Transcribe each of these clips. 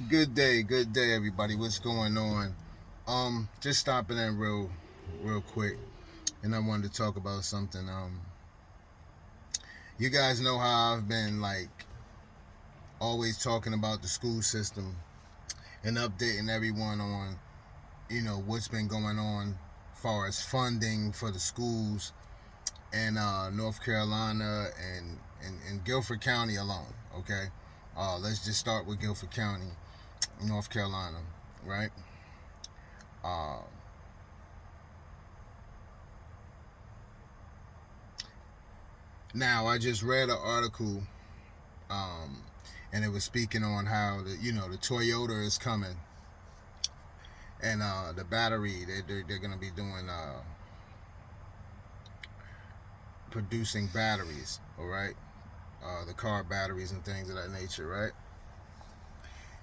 Good day, everybody. What's going on? Just stopping in real quick, and I wanted to talk about something. You guys know how I've been like always talking about the school system and updating everyone on what's been going on, as far as funding for the schools in North Carolina and Guilford County alone. Okay, let's just start with Guilford County, North Carolina, right? Uh, Now, I just read an article, um, and it was speaking on how the Toyota is coming, and the battery they're going to be doing producing batteries, all right, the car batteries and things of that nature, right?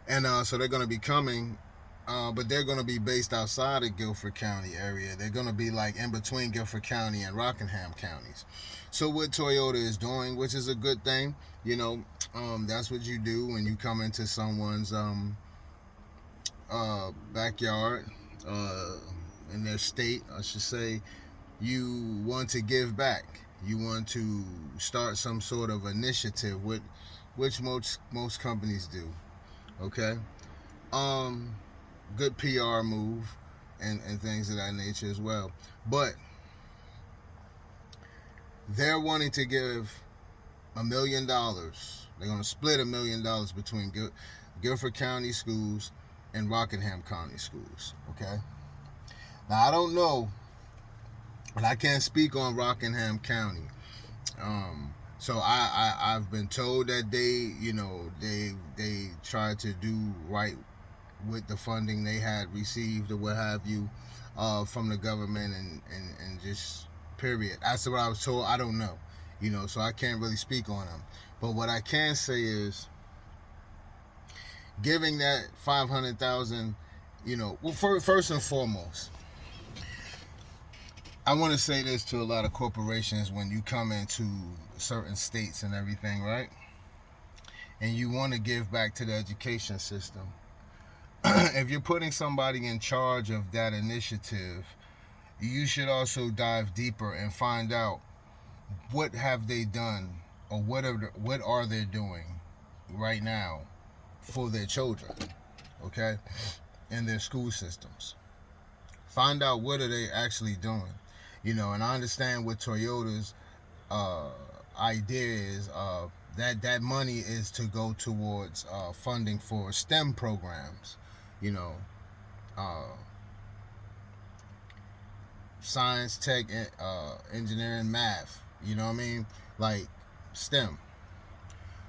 And so they're going to be coming, but they're going to be based outside of Guilford County area. They're going to be like in between Guilford County and Rockingham counties. So what Toyota is doing, which is a good thing, that's what you do when you come into someone's backyard, uh, in their state, I should say. You want to give back. You want to start some sort of initiative, which most companies do. Okay. Um, Good PR move and things of that nature as well. But they're wanting to give $1 million. They're going to split $1 million between Guilford County schools and Rockingham County schools. Okay. Now I don't know, and I can't speak on Rockingham County. So I've been told that they tried to do right with the funding they had received or what have you, from the government, and just period. That's what I was told. I don't know, so I can't really speak on them. But what I can say is giving that 500,000. Well, first and foremost, I want to say this to a lot of corporations when you come into certain states and everything, right? And you want to give back to the education system. If you're putting somebody in charge of that initiative, you should also dive deeper and find out what have they done, or what are they doing right now for their children, okay, in their school systems. Find out what are they actually doing, and I understand what Toyota's uh, idea is. That money is to go towards funding for STEM programs, you know, uh, science, tech, engineering, math. You know what I mean? Like STEM.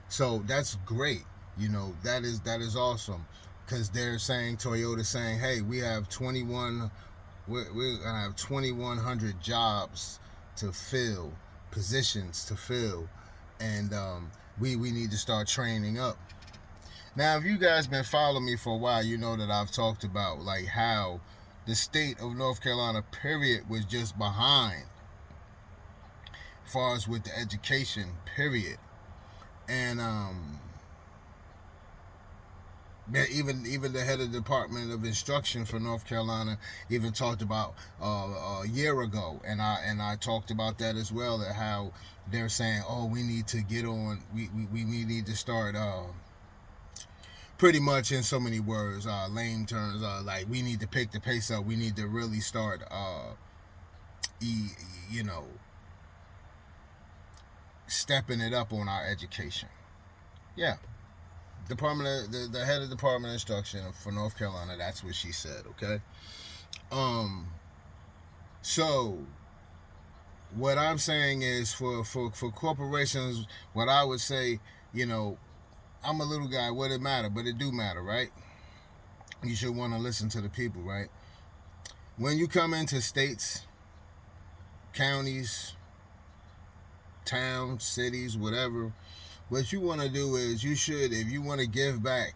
So that's great. That is awesome, because they're saying Toyota saying, hey, we have 21. We're gonna have 2,100 jobs to fill, positions to fill, and we need to start training up. Now, if you guys been following me for a while, you know that I've talked about like how the state of North Carolina, period, was just behind as far as with the education, period. And even the head of the Department of Instruction for North Carolina even talked about a year ago, and I talked about that as well. That how they're saying, oh, we need to get on, we need to start. Pretty much in so many words, lame terms, like we need to pick the pace up. We need to really start, e- you know, stepping it up on our education. Yeah, the head of Department of Instruction for North Carolina. That's what she said. Okay. Um. So what I'm saying is for corporations, what I would say, you know, I'm a little guy. What it matter, but it do matter, right? You should want to listen to the people, right? When you come into states, counties, towns, cities, whatever, what you want to do is you should, if you want to give back,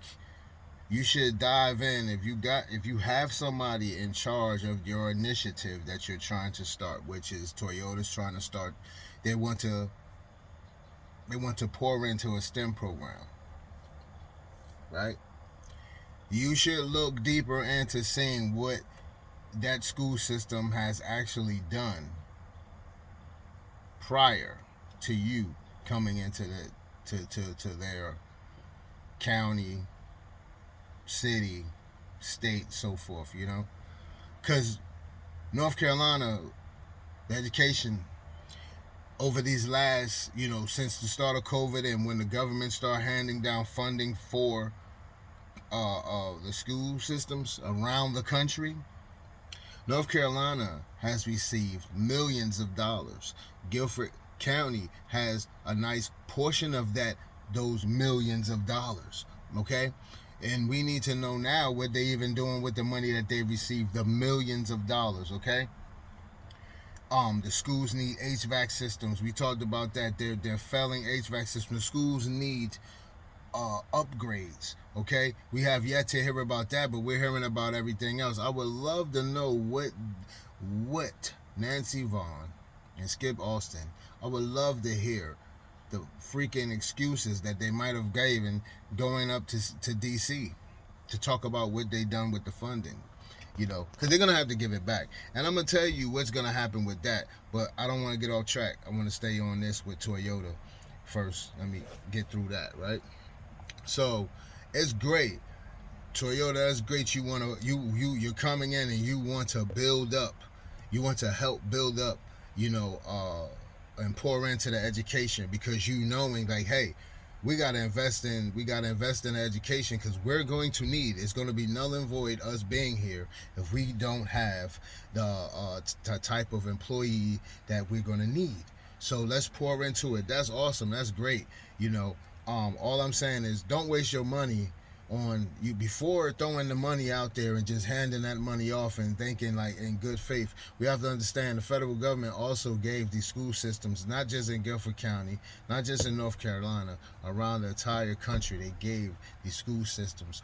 you should dive in. If you have somebody in charge of your initiative that you're trying to start, which is Toyota's trying to start, they want to they want to pour into a STEM program, right? you should look deeper into seeing what that school system has actually done prior to you coming into to their county, city, state, so forth. Because North Carolina, the education over these last, since the start of COVID and when the government started handing down funding for the school systems around the country, North Carolina has received millions of dollars. Guilford County has a nice portion of those millions of dollars. Okay? And we need to know now what they even doing with the money that they received, the millions of dollars, okay? The schools need HVAC systems. We talked about that. They're failing HVAC systems. The schools need upgrades. Okay, we have yet to hear about that, but we're hearing about everything else. I would love to know what Nancy Vaughn and Skip Austin. I would love to hear the freaking excuses that they might have given going up to DC to talk about what they done with the funding. Because they're going to have to give it back. And I'm going to tell you what's going to happen with that. But I don't want to get off track. I want to stay on this with Toyota first. Let me get through that, right? So, it's great. Toyota, that's great. You're coming in and you want to build up. You want to help build up, and pour into the education because knowing like, hey, we gotta invest in education because we're going to need. It's going to be null and void us being here if we don't have the type of employee that we're going to need. So let's pour into it. That's awesome. That's great. All I'm saying is don't waste your money on you before throwing the money out there and just handing that money off and thinking like in good faith. We have to understand the federal government also gave these school systems, not just in Guilford County, not just in North Carolina, around the entire country. They gave these school systems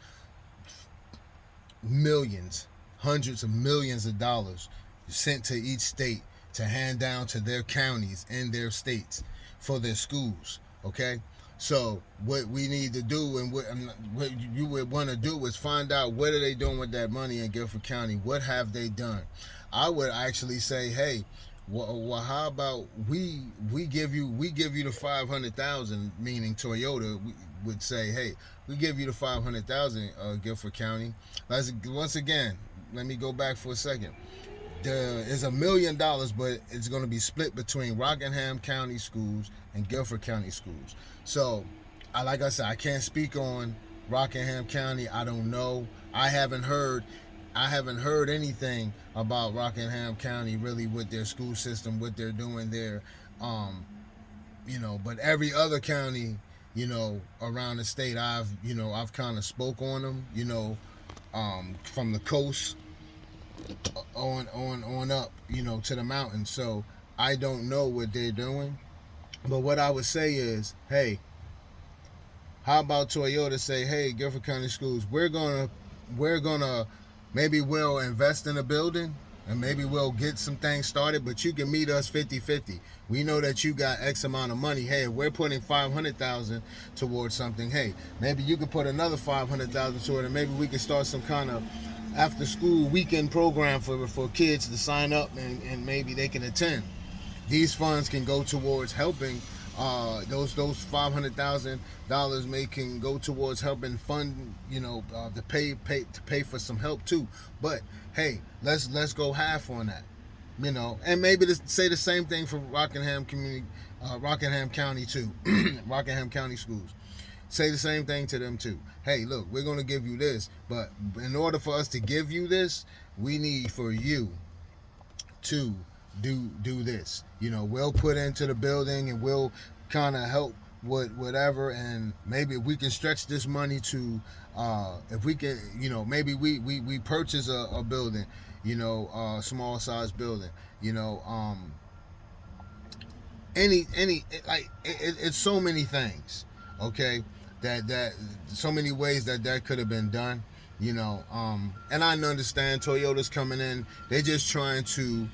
millions, hundreds of millions of dollars sent to each state to hand down to their counties and their states for their schools. Okay? So what we need to do and what you would want to do is find out what are they doing with that money in Guilford County. What have they done? I would actually say, hey, well how about we give you the 500,000, meaning Toyota would say, hey, we give you the 500,000, Guilford County. Once again, let me go back for a second. There is $1 million, but it's going to be split between Rockingham County schools and Guilford County schools. So, like I said, I can't speak on Rockingham County. I don't know. I haven't heard anything about Rockingham County really with their school system, what they're doing there. But every other county, around the state, I've kind of spoke on them. From the coast on up, to the mountains. So I don't know what they're doing. But what I would say is, hey, how about Toyota say, hey, Guilford County Schools, we're gonna maybe we'll invest in a building and maybe we'll get some things started, but you can meet us 50-50. We know that you got X amount of money. Hey, if we're putting 500,000 towards something, hey, maybe you could put another 500,000 toward it, and maybe we can start some kind of after school weekend program for kids to sign up and maybe they can attend. These funds can go towards helping those $500,000 can go towards helping fund to pay for some help too. But hey, let's go half on that, and maybe to say the same thing for Rockingham County too. Rockingham County schools. Say the same thing to them too. Hey, look, we're going to give you this, but in order for us to give you this, we need for you to do this. We'll put into the building and we'll kind of help with whatever, and maybe we can stretch this money to if we can, maybe we purchase a building, a small size building, it's so many things, okay, that so many ways that could have been done, and I understand Toyota's coming in, they're just trying to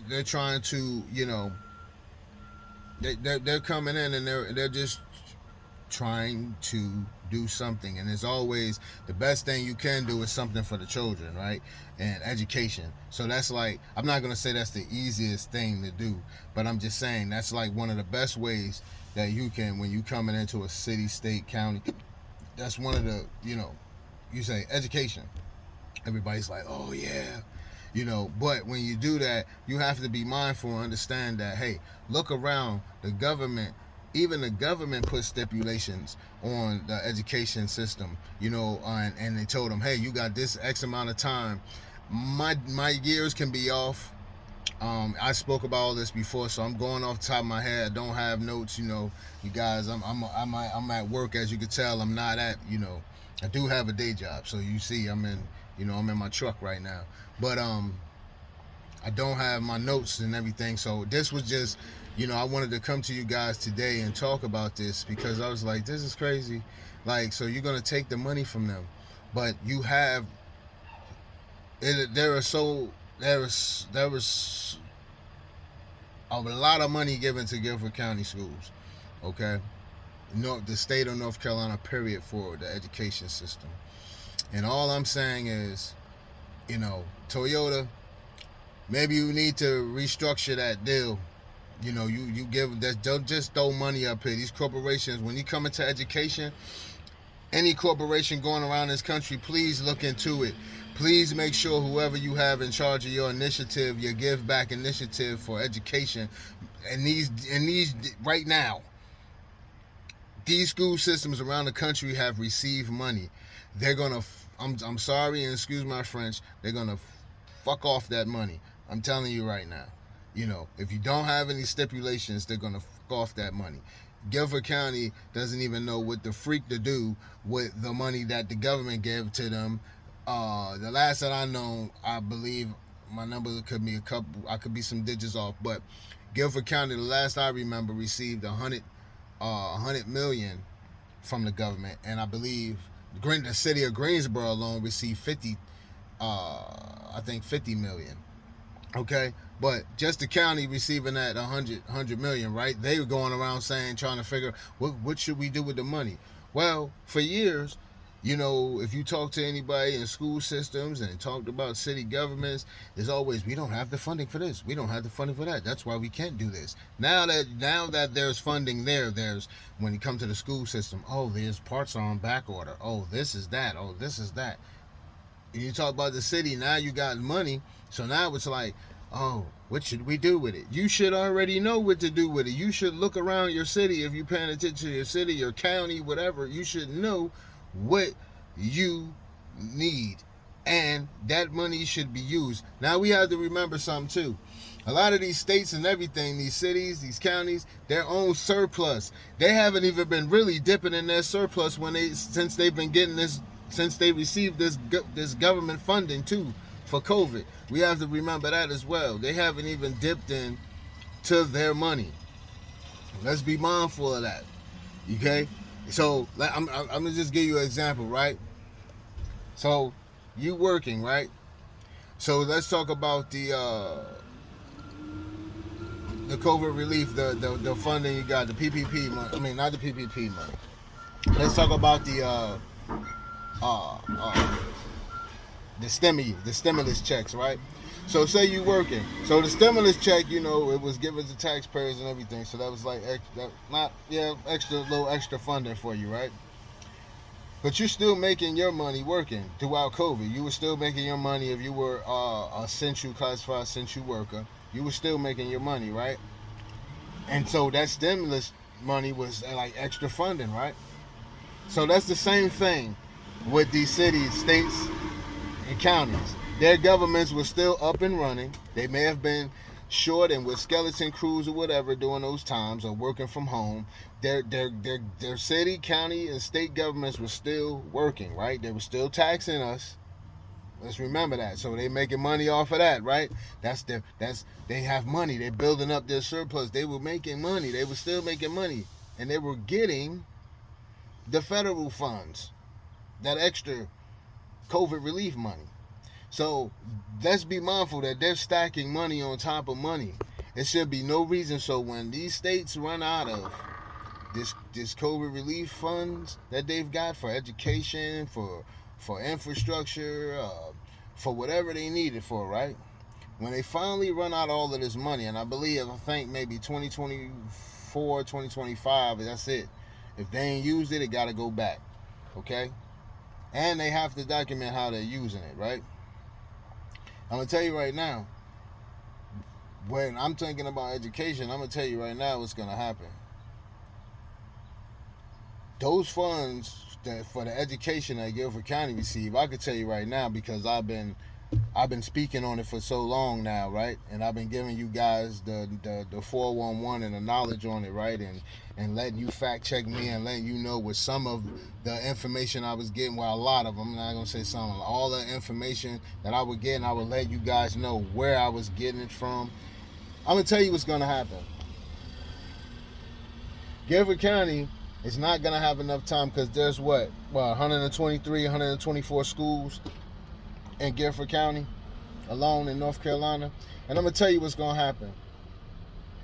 they're trying to, they're coming in and they're just trying to do something, and it's always the best thing you can do is something for the children, right? And education. So that's like, I'm not going to say that's the easiest thing to do, but I'm just saying that's like one of the best ways that you can, when you coming into a city, state, county, that's one of the, you say education, everybody's like, oh yeah, but when you do that, you have to be mindful and understand that, hey, look around. The government, even the government put stipulations on the education system, and they told them, hey, you got this X amount of time. My years can be off. I spoke about all this before, so I'm going off the top of my head. I don't have notes, you guys. I'm at work, as you can tell. I'm not at, I do have a day job, so you see, I'm in my truck right now. But I don't have my notes and everything, so this was just, I wanted to come to you guys today and talk about this, because I was like, this is crazy. Like, so you're gonna take the money from them, but you have there was a lot of money given to Guilford County schools, okay? The state of North Carolina, period, for the education system. And all I'm saying is, Toyota, maybe you need to restructure that deal. You give that, don't just throw money up here. These corporations, when you come into education, any corporation going around this country, please look into it. Please make sure whoever you have in charge of your initiative, your give back initiative for education, and these right now, these school systems around the country have received money. They're gonna, I'm sorry and excuse my French, they're gonna fuck off that money. I'm telling you right now. If you don't have any stipulations, they're gonna fuck off that money. Guilford County doesn't even know what the freak to do with the money that the government gave to them. The last that I know, I believe my number could be I could be some digits off, but Guilford County, the last I remember, received $100 million from the government, and I believe the city of Greensboro alone received 50 million. Okay, but just the county receiving that 100 million, right? They were going around trying to figure what should we do with the money. Well, for years, if you talk to anybody in school systems and talked about city governments, there's always, we don't have the funding for this, we don't have the funding for that, that's why we can't do this. Now that there's funding there's, when you come to the school system, oh, there's parts are on back order, oh, this is that, oh, this is that. And you talk about the city, now you got money, so now it's like, oh, what should we do with it? You should already know what to do with it. You should look around your city. If you're paying attention to your city, your county, whatever, you should know what you need, and that money should be used. Now we have to remember something too. A lot of these states and everything, these cities, these counties, their own surplus, they haven't even been really dipping in their surplus since they've been getting this, since they received this government funding too for COVID. We have to remember that as well. They haven't even dipped in to their money. Let's be mindful of that. Okay? So I'm gonna just give you an example, right? So you working, right? So let's talk about the COVID relief, the funding you got, the PPP money. I mean, not the PPP money. Let's talk about the stimulus checks, right? So say you working. So the stimulus check, it was given to taxpayers and everything. So that was like extra funding for you, right? But you're still making your money working throughout COVID. You were still making your money if you were a classified essential worker. You were still making your money, right? And so that stimulus money was like extra funding, right? So that's the same thing with these cities, states, and counties. Their governments were still up and running. They may have been short and with skeleton crews or whatever during those times, or working from home. Their city, county, and state governments were still working, right? They were still taxing us. Let's remember that. So they making money off of that, right? They have money. They're building up their surplus. They were making money. They were still making money, and they were getting the federal funds, that extra COVID relief money. So let's be mindful that they're stacking money on top of money. It should be no reason. So when these states run out of this COVID relief funds that they've got for education, for infrastructure, for whatever they need it for, right? When they finally run out all of this money, and I think maybe 2024, 2025, that's it. If they ain't used it, it got to go back, okay? And they have to document how they're using it, right? I'm going to tell you right now, when I'm thinking about education, I'm going to tell you right now what's going to happen. Those funds for the education that Guilford County receive, I could tell you right now because I've been speaking on it for so long now, right? And I've been giving you guys the 411 and the knowledge on it, right? And letting you fact check me and letting you know with some of the information I was getting, well, a lot of them, I'm not going to say some, all the information that I would get, and I would let you guys know where I was getting it from. I'm going to tell you what's going to happen. Guilford County is not going to have enough time because there's 123, 124 schools in Guilford County alone in North Carolina. And I'm going to tell you what's going to happen.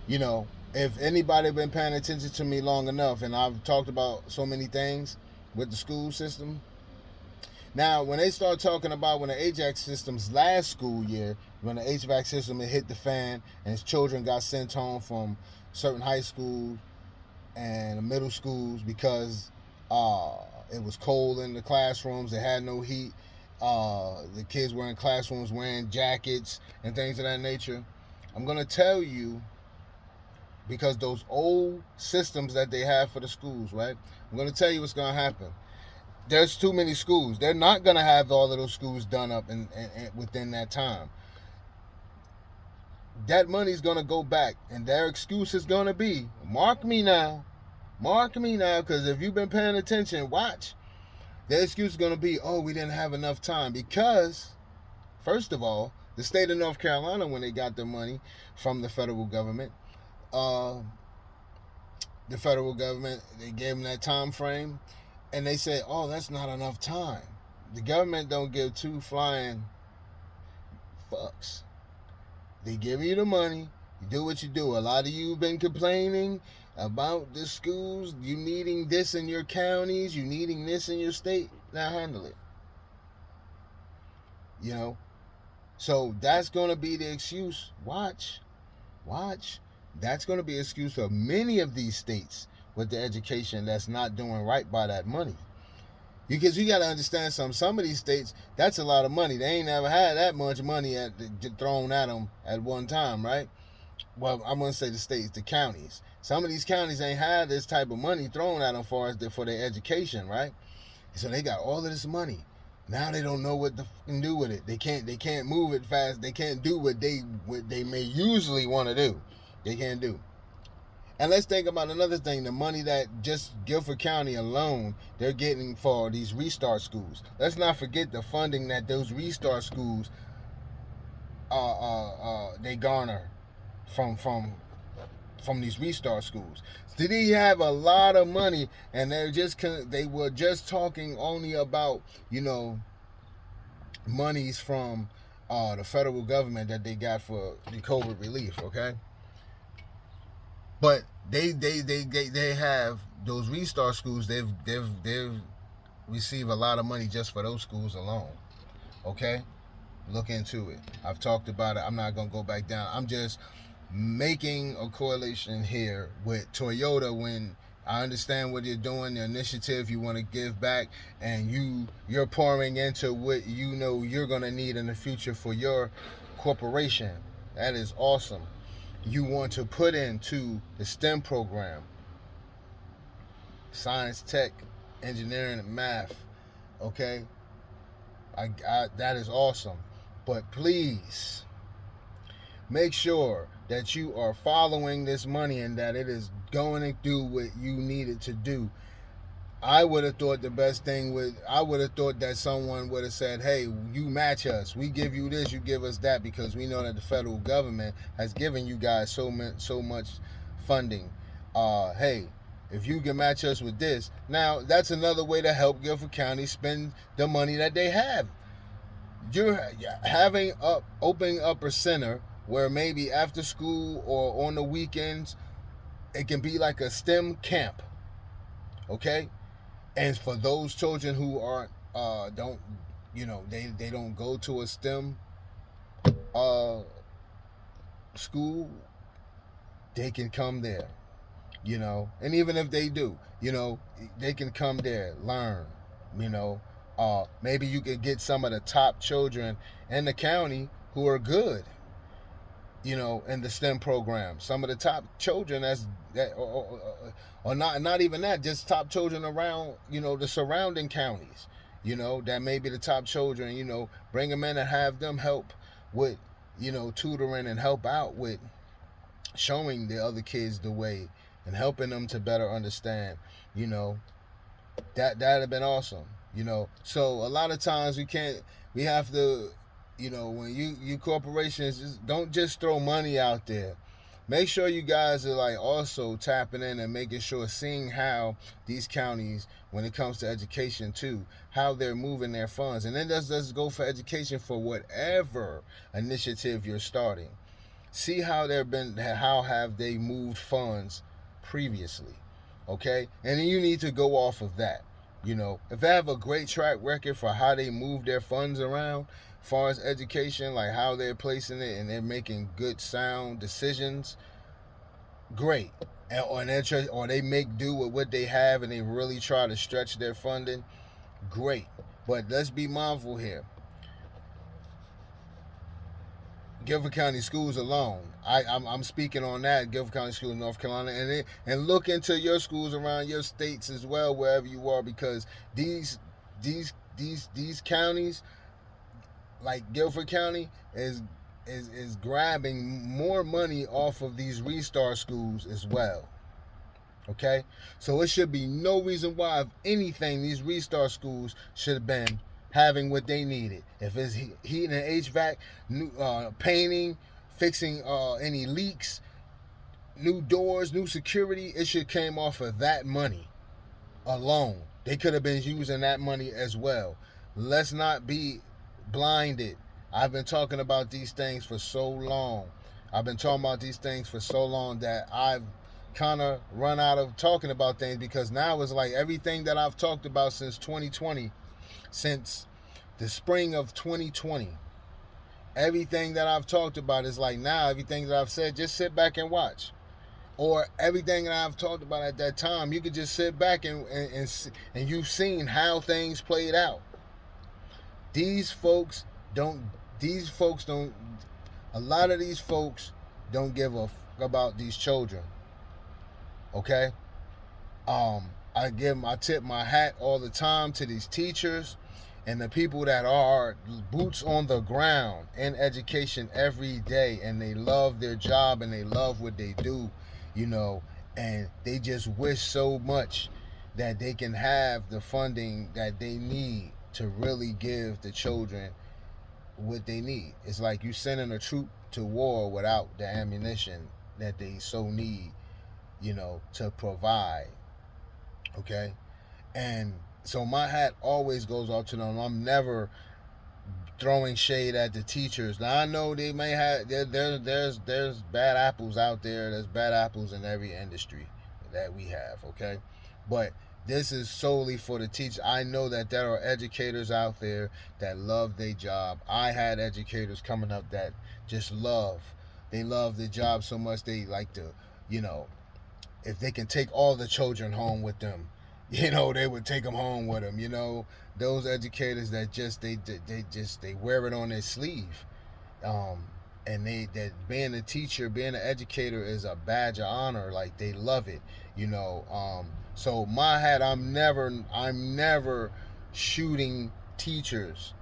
You know, if anybody been paying attention to me long enough, and I've talked about so many things with the school system. Now, when they start talking about when the Ajax system's last school year, when the HVAC system had hit the fan and his children got sent home from certain high schools and middle schools because it was cold in the classrooms, they had no heat, the kids were in classrooms wearing jackets and things of that nature. I'm going to tell you, because those old systems that they have for the schools, right? I'm going to tell you what's going to happen. There's too many schools. They're not going to have all of those schools done up and within that time. That money's going to go back, and their excuse is going to be, mark me now, because if you've been paying attention, watch. Their excuse is going to be, oh, we didn't have enough time, because, first of all, the state of North Carolina, when they got their money from the federal government, they gave them that time frame, and they said, oh, that's not enough time. The government don't give two flying fucks. They give you the money, you do what you do. A lot of you have been complaining about the schools, you needing this in your counties, you needing this in your state. Now handle it. You know? So that's going to be the excuse. Watch. That's going to be an excuse for many of these states with the education that's not doing right by that money. Because you got to understand something. Some of these states, that's a lot of money. They ain't never had that much money thrown at them at one time, right? Well, I'm going to say the states, the counties. Some of these counties ain't had this type of money thrown at them for their education, right? So they got all of this money. Now they don't know what to do with it. They can't move it fast. They can't do what they may usually want to do. They can't do. And let's think about another thing, the money that just Guilford County alone, they're getting for these restart schools. Let's not forget the funding that those restart schools they garner from these restart schools. Did he have a lot of money, and they were just talking only about, you know, monies from the federal government that they got for the COVID relief, okay? But they have those restart schools. They've received a lot of money just for those schools alone. Okay, look into it. I've talked about it. I'm not gonna go back down. I'm just making a correlation here with Toyota. When I understand what you're doing, the initiative you want to give back, and you're pouring into what you know you're gonna need in the future for your corporation. That is awesome. You want to put into the STEM program, science, tech, engineering, and math, okay? That is awesome. But please, make sure that you are following this money and that it is going to do what you need it to do. I would have thought I would have thought that someone would have said, hey, you match us. We give you this, you give us that, because we know that the federal government has given you guys so much funding. Hey, if you can match us with this. Now, that's another way to help Guilford County spend the money that they have. You're opening up a center where maybe after school or on the weekends, it can be like a STEM camp. Okay, and for those children who aren't don't they don't go to a STEM uh school, they can come there. And even if they do, they can come there, learn. You know, maybe you could get some of the top children in the county who are good. In the STEM program, some of the top children or not even that, just top children around, the surrounding counties. That may be the top children. Bring them in and have them help with, tutoring and help out with showing the other kids the way and helping them to better understand. You know, that'd have been awesome. So a lot of times we have to, when you corporations, don't just throw money out there. Make sure you guys are like also tapping in and making sure, seeing how these counties, when it comes to education too, how they're moving their funds. And then let's go for education for whatever initiative you're starting. See how how have they moved funds previously. Okay? And then you need to go off of that. If they have a great track record for how they move their funds around, as far as education, like how they're placing it and they're making good, sound decisions, great. Or they make do with what they have and they really try to stretch their funding, great. But let's be mindful here. Guilford County Schools alone. I'm speaking on that, Guilford County Schools, North Carolina, and look into your schools around your states as well, wherever you are, because these counties, like Guilford County, is grabbing more money off of these Restart schools as well. Okay, so it should be no reason why, if anything, these Restart schools should have been having what they needed. If it's heating and HVAC, new painting, fixing any leaks, new doors, new security, it should came off of that money alone. They could have been using that money as well. Let's not be blinded. I've been talking about these things for so long. That I've kind of run out of talking about things, because now it's like everything that I've talked about since 2020, since the spring of 2020, everything that I've talked about is like, now everything that I've said, just sit back and watch. Or everything that I've talked about at that time, you could just sit back and you've seen how things played out. These folks don't, a lot of these folks don't give a fuck about these children. Okay? I tip my hat all the time to these teachers and the people that are boots on the ground in education every day, and they love their job and they love what they do, and they just wish so much that they can have the funding that they need to really give the children what they need. It's like you sending a troop to war without the ammunition that they so need, to provide. Okay? And so my hat always goes off to them. I'm never throwing shade at the teachers. Now I know they may have there's bad apples out there. There's bad apples in every industry that we have, okay? But this is solely for the teachers. I know that there are educators out there that love their job. I had educators coming up that just love their job so much they like to, if they can take all the children home with them, they would take them home with them. Those educators that they wear it on their sleeve, and that being a teacher, being an educator is a badge of honor. Like, they love it. So my hat, I'm never shooting teachers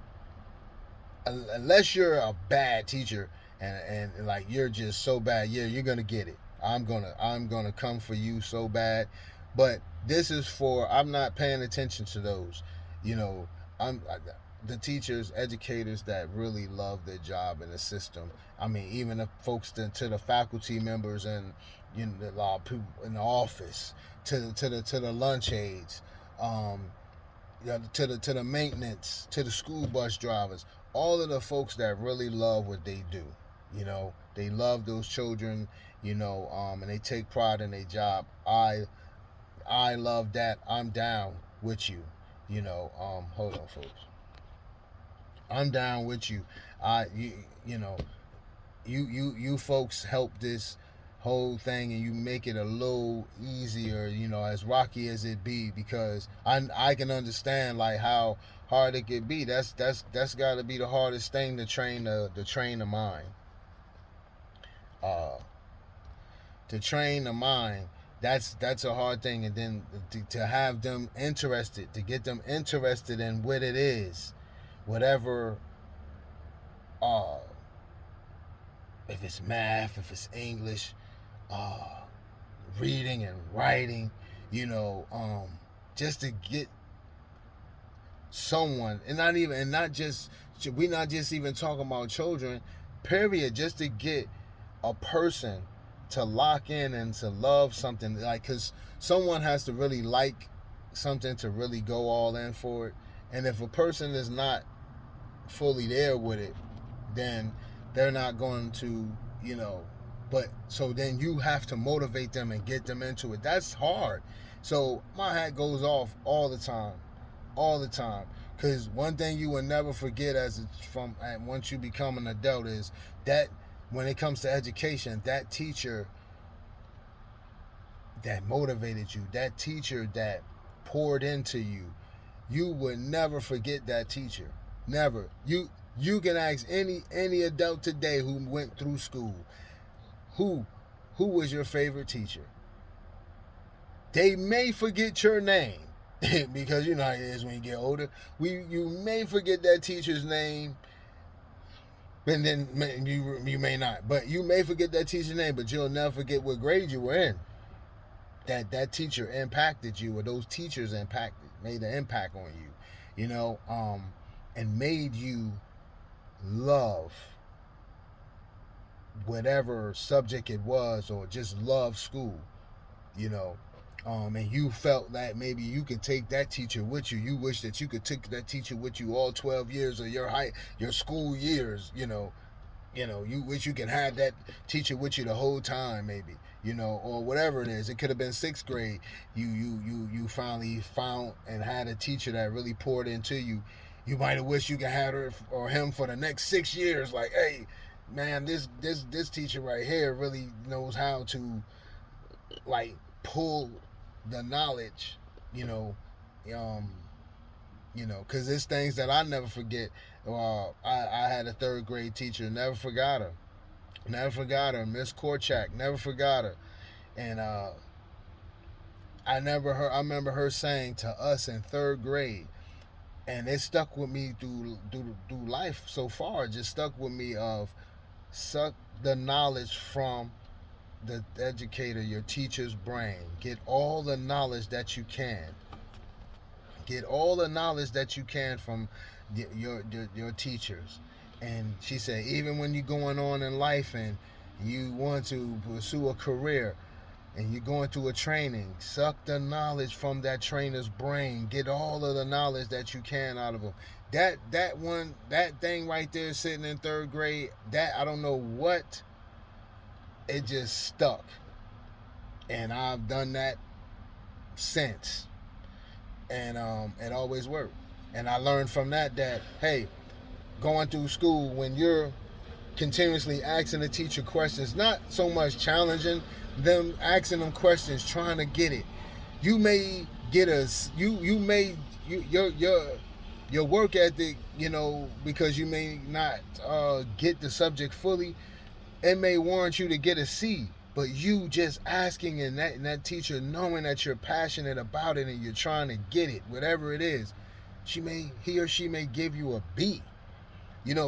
unless you're a bad teacher and like you're just so bad. Yeah, you're gonna get it. I'm gonna come for you so bad. But this is I'm not paying attention to those. The teachers, educators that really love their job in the system. I mean, even the folks to the faculty members and the people in the office, to the lunch aides, to the maintenance, to the school bus drivers, all of the folks that really love what they do. They love those children. And they take pride in their job. I love that. I'm down with you. Hold on, folks. I'm down with you. You know, you folks help this whole thing, and you make it a little easier, as rocky as it be, because I can understand like how hard it could be. That's got to be the hardest thing to train the mind. Uh, to train the mind, that's a hard thing, and then to have them interested, to get them interested in what it is, whatever. Uh, if it's math, if it's English, uh, reading and writing, just to get someone, and not just, we're not just even talking about children, period, just to get a person to lock in and to love something, like, because someone has to really like something to really go all in for it. And if a person is not fully there with it, then they're not going to, but so then you have to motivate them and get them into it. That's hard. So my hat goes off all the time, because one thing you will never forget once you become an adult is that when it comes to education, that teacher that motivated you, that teacher that poured into you, you would never forget that teacher. Never. You can ask any adult today who went through school, who was your favorite teacher. They may forget your name because you know how it is when you get older. You may forget that teacher's name, and then you may not. But you may forget that teacher's name, but you'll never forget what grade you were in. That teacher impacted you, or those teachers made an impact on you, and made you love whatever subject it was, or just love school, and you felt that maybe you could take that teacher with you. You wish that you could take that teacher with you all 12 years of your school years, you wish you could have that teacher with you the whole time, maybe, or whatever it is. It could have been 6th grade. You finally found and had a teacher that really poured into you. You might have wished you could have her or him for the next 6 years. Like, hey, man, this teacher right here really knows how to, like, pull the knowledge, because there's things that I never forget. I had a 3rd grade teacher, never forgot her, Miss Korchak, never forgot her, and I remember her saying to us in 3rd grade, and it stuck with me through life so far. It just stuck with me of suck the knowledge from the educator, your teacher's brain. Get all the knowledge that you can. Get all the knowledge that you can from your teachers. And she said, even when you're going on in life and you want to pursue a career and you're going through a training, suck the knowledge from that trainer's brain. Get all of the knowledge that you can out of them. That thing right there, sitting in 3rd grade, that I don't know what, it just stuck. And I've done that since. And it always worked. And I learned from that hey, going through school, when you're continuously asking the teacher questions, not so much challenging them, asking them questions, trying to get it. You may get your work ethic, because you may not get the subject fully. It may warrant you to get a C, but you just asking and that teacher knowing that you're passionate about it and you're trying to get it, whatever it is, he or she may give you a B.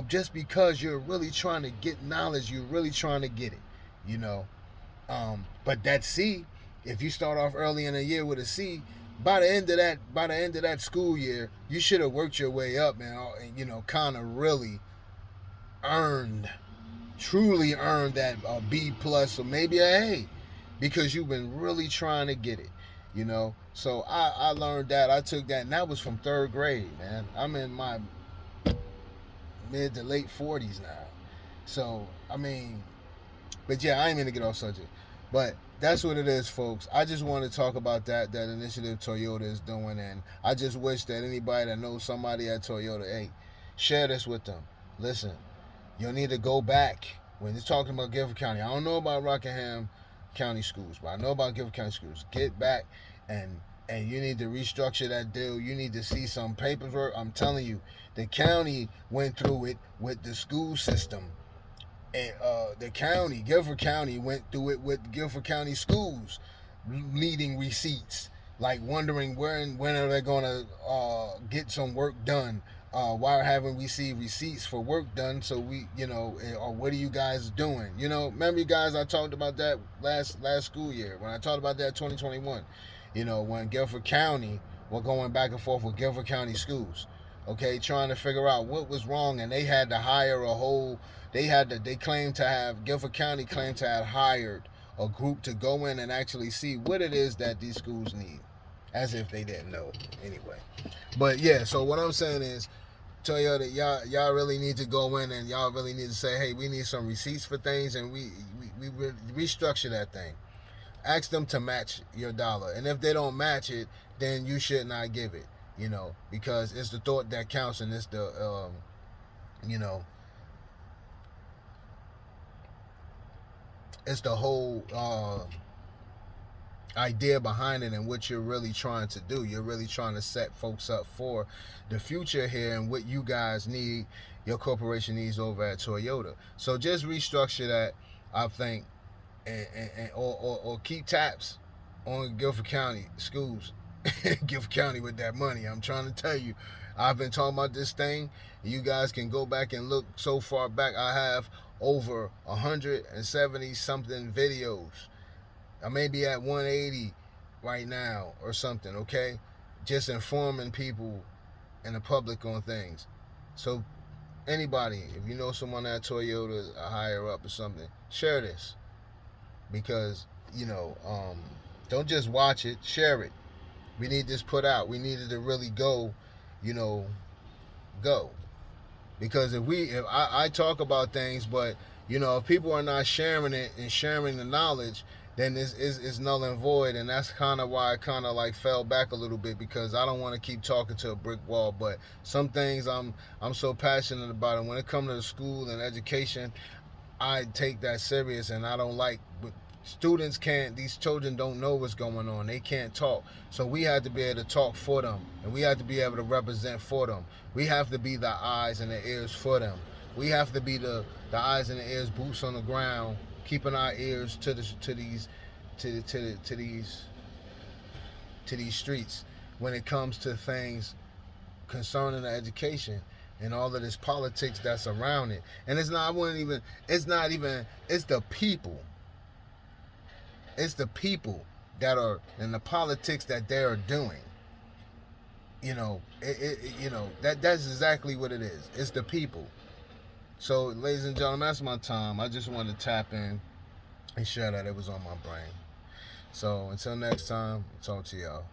Just because you're really trying to get knowledge, you're really trying to get it. But that C, if you start off early in the year with a C, by the end of that school year, you should have worked your way up and kind of really truly earned that B plus or maybe a A, because you've been really trying to get it. So I learned that. I took that, and that was from 3rd grade, man. I'm in my mid to late 40s now. So, but yeah, I ain't gonna get off subject. But that's what it is, folks. I just want to talk about that initiative Toyota is doing, and I just wish that anybody that knows somebody at Toyota, hey, share this with them. Listen, you'll need to go back when you're talking about Guilford County. I don't know about Rockingham County schools, but I know about Guilford County schools. Get back and you need to restructure that deal. You need to see some paperwork. I'm telling you, the county went through it with the school system. And the county, Guilford County, went through it with Guilford County schools, needing receipts, like wondering when are they gonna get some work done. Why haven't we received receipts for work done? So we, or what are you guys doing? Remember, you guys, I talked about that last school year when I talked about that 2021. When Guilford County were going back and forth with Guilford County schools, okay, trying to figure out what was wrong, and they had to hire a whole. Guilford County claimed to have hired a group to go in and actually see what it is that these schools need, as if they didn't know anyway. But yeah, so what I'm saying is, Toyota, y'all really need to go in and y'all really need to say, hey, we need some receipts for things, and we restructure that thing. Ask them to match your dollar, and if they don't match it, then you should not give it. Because it's the thought that counts, and it's the it's the whole idea behind it and what you're really trying to do. You're really trying to set folks up for the future here and what you guys need, your corporation needs over at Toyota. So just restructure that, I think, or keep taps on Guilford County schools. Guilford County with that money. I'm trying to tell you, I've been talking about this thing. You guys can go back and look so far back. I have over 170 something videos. I may be at 180 right now or something, okay? Just informing people and the public on things. So anybody, if you know someone at Toyota, a higher up or something, share this. Because, don't just watch it, share it. We need this put out. We needed to really go. Because if I talk about things, but if people are not sharing it and sharing the knowledge, then it's null and void. And that's kind of why I kind of like fell back a little bit, because I don't want to keep talking to a brick wall. But some things I'm so passionate about, and when it comes to the school and education, I take that serious, and I don't like. These children don't know what's going on. They can't talk. So we have to be able to talk for them, and we have to be able to represent for them. We have to be the eyes and the ears for them. We have to be the eyes and the ears, boots on the ground, keeping our ears to these streets when it comes to things concerning the education and all of this politics that's around it. And it's the people. It's the people that are in the politics that they are doing. That's exactly what it is. It's the people. So, ladies and gentlemen, that's my time. I just wanted to tap in and share that it was on my brain. So, until next time, talk to y'all.